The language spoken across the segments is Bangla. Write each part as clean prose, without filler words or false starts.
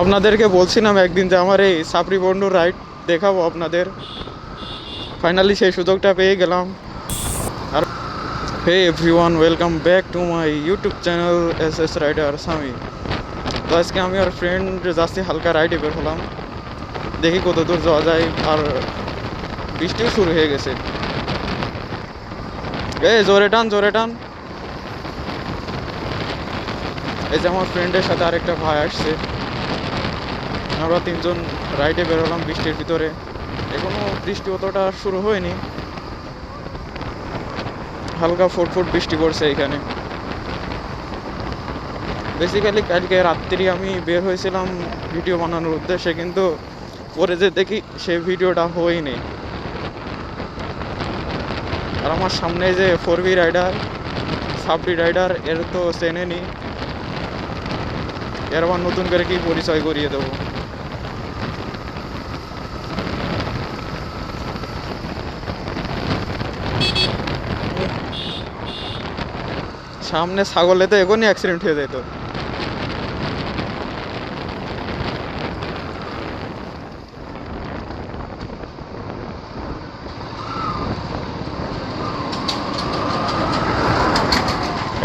আপনাদেরকে বলছিলাম একদিন যে আমার এই সাপড়ি বন্ধুর রাইড দেখাবো আপনাদের। ফাইনালি সেই সুযোগটা পেয়ে গেলাম। আর hey everyone, welcome back to my YouTube channel S rider Sami. তো আজকে আমি আর ফ্রেন্ড যাচ্ছি হালকা রাইডে বের হলাম, দেখি কত দূর যাওয়া যায়। আর বৃষ্টিও শুরু হয়ে গেছে। জোরে টান জোরে টান। এই যে আমার ফ্রেন্ডের সাথে আরেকটা ভাই আসছে, আমরা তিনজন রাইডে বের হলাম বৃষ্টির ভিতরে। এখনো বৃষ্টি অতটা শুরু হয়নি, হালকা ফুট বৃষ্টি পড়ছে এখানে। বেসিক্যালি কালকে রাত্রি আমি বের হয়েছিলাম ভিডিও বানানোর উদ্দেশ্যে, কিন্তু পরে যে দেখি সেই ভিডিওটা হয়নি। আর আমার সামনে যে 4V রাইডার সাপড়ি রাইডার, এর তো চেনেনি, এর আবার নতুন করে কি পরিচয় করিয়ে দেবো। সামনে ছাগলে তো এখনই অ্যাক্সিডেন্ট হয়ে যেত।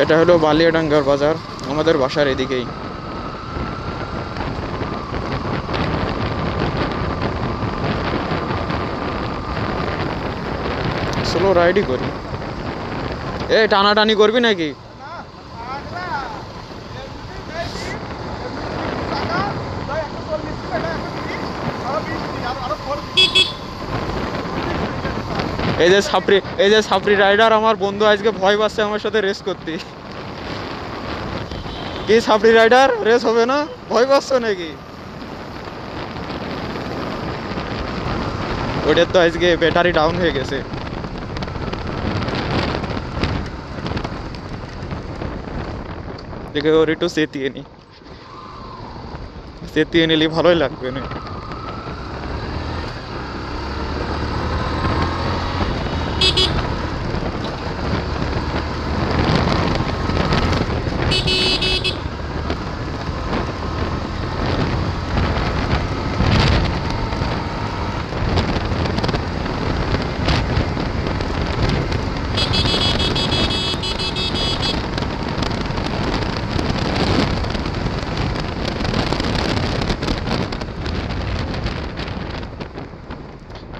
এটা হলো বালিয়াডাঙ্গার বাজার, আমাদের বাসার এদিকেই। স্লো রাইডই করি। টানাটানি করবি নাকি? এই যে সাপড়ি রাইডার আমার বন্ধু আজকে ভয় পাচ্ছে আমার সাথে রেস করতে। কি সাপড়ি রাইডার, রেস হবে না? ভয় পাচ্ছ নাকি? ওটার তো আজকে ব্যাটারি ডাউন হয়ে গেছে। দেখে ওর একটু চেতিয়ে নিলে ভালোই লাগবে না?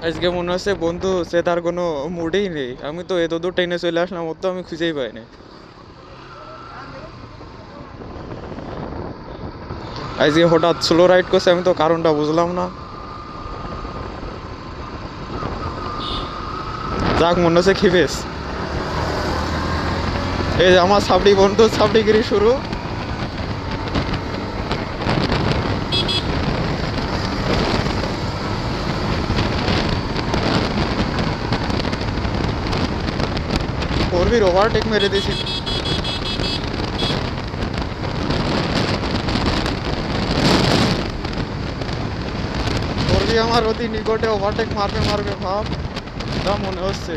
আজকে মনে হচ্ছে বন্ধু সে তার কোনো মুডেই নেই। আমি তো এত দূর ট্রেনে চলে আসলাম, ওর তো আমি খুঁজেই পাই না। আজকে হঠাৎ স্লো রাইড করছে, আমি তো কারণটা বুঝলাম না। যাক, মনে হচ্ছে খিবেস। এই যে আমার সাবড়ি বন্ধু সাবড়িগিরি শুরু। ফোরবির ওভারটেক মেরে দিয়েছি। ফোরবি আমার অতি নিকটে ওভারটেক মারবে ভাব, তা মনে হচ্ছে।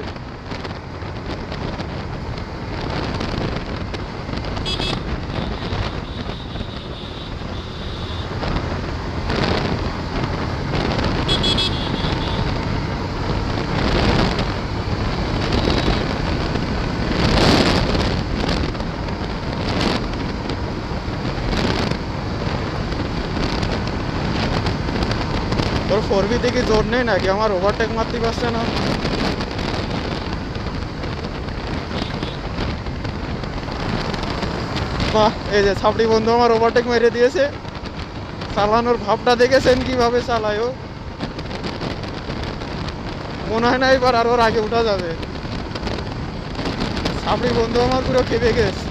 তোর ফোরবি দেখি জোর নেই নাকি, আমার ওভারটেক মারতে পারছে না? বাহ, এই যে ছাপড়ি বন্ধু আমার ওভারটেক মেরে দিয়েছে। চালানোর ভাবটা দেখেছেন কিভাবে চালায় ও? মনে হয় না এবার আর ওর আগে উঠা যাবে। ছাপড়ি বন্ধু আমার পুরো খেপে গেছে।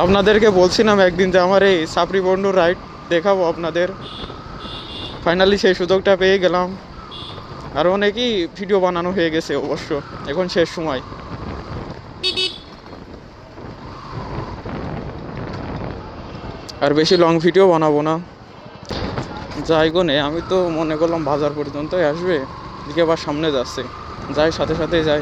আপনাদেরকে বলছিলাম একদিন যে আমার এই সাপড়ি বন্ধুর রাইড দেখাবো আপনাদের। ফাইনালি সেই সুযোগটা পেয়ে গেলাম। আর অনেকই ভিডিও বানানো হয়ে গেছে অবশ্য, এখন শেষ সময়। আর বেশি লং ভিডিও বানাবো না। যাই গনে, আমি তো মনে করলাম বাজার পর্যন্তই আসবে, এদিকে আবার সামনে যাচ্ছে। যাই, সাথে সাথে যাই।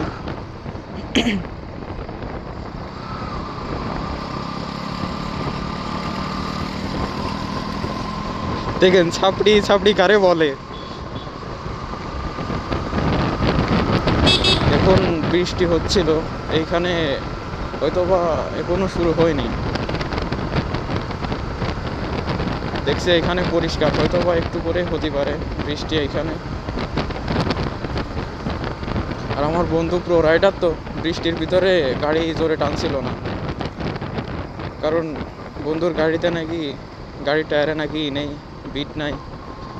দেখেন ছাপড়ি ছাপড়ি কারে বলে। এখন বৃষ্টি হচ্ছিল এইখানে, হয়তোবা এখনো শুরু হয়নি। দেখছি এখানে পরিষ্কার, হয়তোবা একটু করে হতে পারে বৃষ্টি এইখানে। আর আমার বন্ধু প্রো রাইডার তো বৃষ্টির ভিতরে গাড়ি জোরে টানছিল না, কারণ বন্ধুর গাড়িতে নাকি, গাড়ির টায়ারে নাকি নেই, বিট নাই।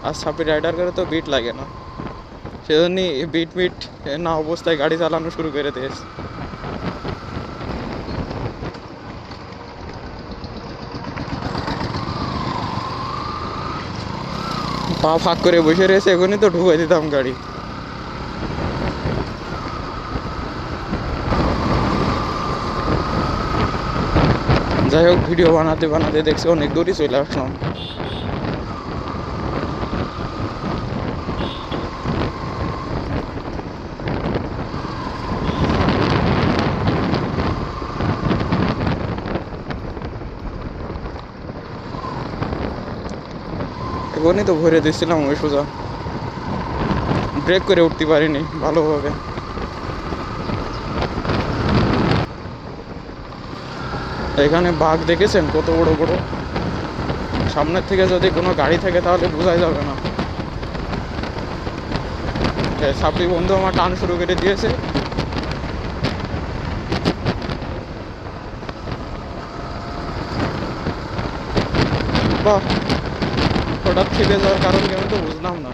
আর সাপি রাইডার করে তো বিট লাগে না, সেজন্যই বিট মিট না অবস্থায় গাড়ি চালানো শুরু করে দিয়েছে। পা ফাঁক করে বসে রয়েছে, এখনই তো ঢুকাই দিতাম গাড়ি। যাই হোক, ভিডিও বানাতে বানাতে দেখছি অনেক দূরই চলে আসলাম। এখনই তো ভরে দিচ্ছিলাম ওই সোজা, ব্রেক করে উঠতে পারিনি ভালোভাবে। এখানে বাঘ দেখেছেন কত বড় বড়, সামনের থেকে যদি কোনো গাড়ি থাকে তাহলে বোঝাই যাবে না। সাপড়ি বন্ধু আমার টান শুরু করে দিয়েছে। বাহ, হঠাৎ খেপে যাওয়ার কারণ কি আমি তো বুঝলাম না।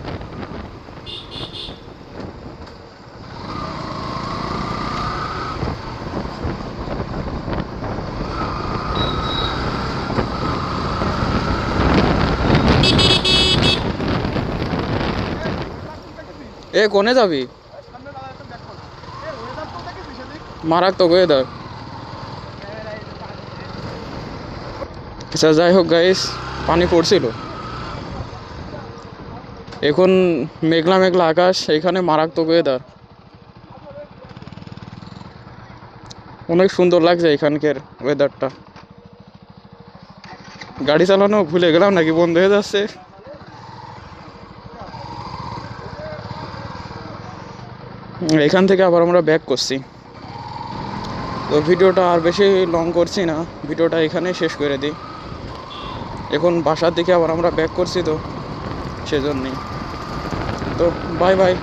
এ কোনে যাবি? মারাত্মক ওয়েদার। আচ্ছা যাই হোক গাইস, পানি পড়ছিল, এখন মেঘলা মেঘলা আকাশ, এখানে মারাত্মক ওয়েদার। অনেক সুন্দর লাগছে এখানকার ওয়েদারটা। গাড়ি চালানো ভুলে গেলাম নাকি বন্ধ হয়ে যাচ্ছে। এখান থেকে আবার আমরা ব্যাক করছি। তো ভিডিওটা আর বেশি লং করছি না, ভিডিওটা এখানেই শেষ করে দিই। এখন বাসার দিকে আবার আমরা ব্যাক করছি, তো সেজন্যই। তো বাই বাই।